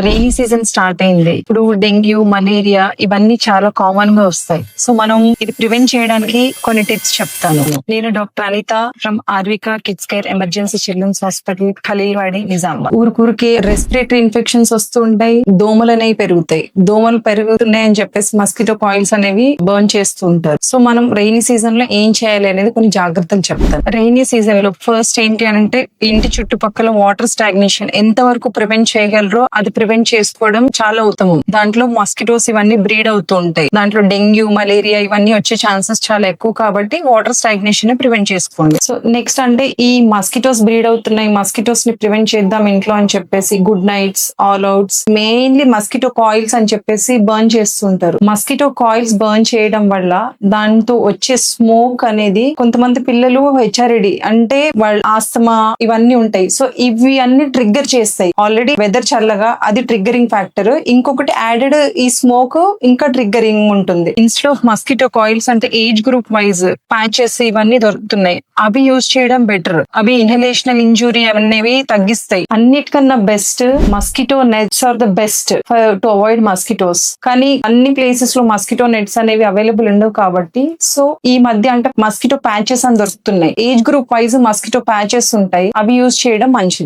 Rainy season start అయింది. ఇప్పుడు dengue, malaria ఇవన్నీ చాలా కామన్ గా వస్తాయి. సో మనం ఇది ప్రివెంట్ చేయడానికి కొన్ని టిప్స్ చెప్తాను. నేను doctor Anitha from Arvika kids care emergency children's hospital, Khaleelwadi, Nizamabad. ఊరికే రెస్పిరేటరీ ఇన్ఫెక్షన్స్ వస్తూ ఉంటాయి, దోమలు అనేవి పెరుగుతాయి. దోమలు పెరుగుతున్నాయి అని చెప్పేసి మస్కిటో కాయిల్స్ అనేవి బర్న్ చేస్తూ ఉంటారు. సో మనం రెయినీ సీజన్ లో ఏం చేయాలి అనేది కొన్ని జాగ్రత్తలు చెప్తాను. రెయినీ సీజన్ లో ఫస్ట్ ఏంటి అంటే ఇంటి చుట్టుపక్కల వాటర్ స్టాగ్నేషన్ ఎంత వరకు ప్రివెంట్ చేయగలరో అది ప్రివెంట్ చేసుకోవడం చాలా ఉత్తమం. దాంట్లో మస్కిటోస్ ఇవన్నీ బ్రీడ్ అవుతూ ఉంటాయి. దాంట్లో డెంగ్యూ, మలేరియా ఇవన్నీ వచ్చే ఛాన్సెస్ చాలా ఎక్కువ కాబట్టి వాటర్ స్టాగ్నేషన్ ప్రివెంట్ చేసుకోండి. సో నెక్స్ట్ అంటే ఈ మస్కిటోస్ బ్రీడ్ అవుతున్నాయి, మస్కిటోస్ ని ప్రివెంట్ చేద్దాం ఇంట్లో అని చెప్పేసి good nights, all outs, mainly mosquito coils అని చెప్పేసి బర్న్ చేస్తుంటారు. మస్కిటో కాయిల్స్ బర్న్ చేయడం వల్ల దాంతో వచ్చే స్మోక్ అనేది కొంతమంది పిల్లలు హెచ్ఆర్ఏడి అంటే వాళ్ళ ఆస్తమా ఇవన్నీ ఉంటాయి. సో ఇవి అన్ని ట్రిగ్గర్ చేస్తాయి. ఆల్రెడీ వెదర్ చల్లగా అది ట్రిగ్గరింగ్ ఫ్యాక్టర్. ఇంకొకటి యాడెడ్ ఈ స్మోక్ ఇంకా ట్రిగ్గరింగ్ ఉంటుంది. ఇన్స్టెడ్ ఆఫ్ మస్కిటో కాయిల్స్ అంటే ఏజ్ గ్రూప్ వైజ్ ప్యాచెస్ ఇవన్నీ దొరుకుతున్నాయి. అవి యూజ్ చేయడం బెటర్. అవి ఇన్హలేషనల్ ఇంజురీ అనేవి తగ్గిస్తాయి. అన్నిటికన్నా best mosquito nets are the best to avoid mosquitoes. కానీ అన్ని ప్లేసెస్ లో మస్కిటో నెట్స్ అనేవి అవైలబుల్ ఉండవు కాబట్టి సో ఈ మధ్య అంటే మస్కిటో ప్యాచెస్ అని దొరుకుతున్నాయి. Age group wise mosquito patches ఉంటాయి, అవి యూజ్ చేయడం మంచిది.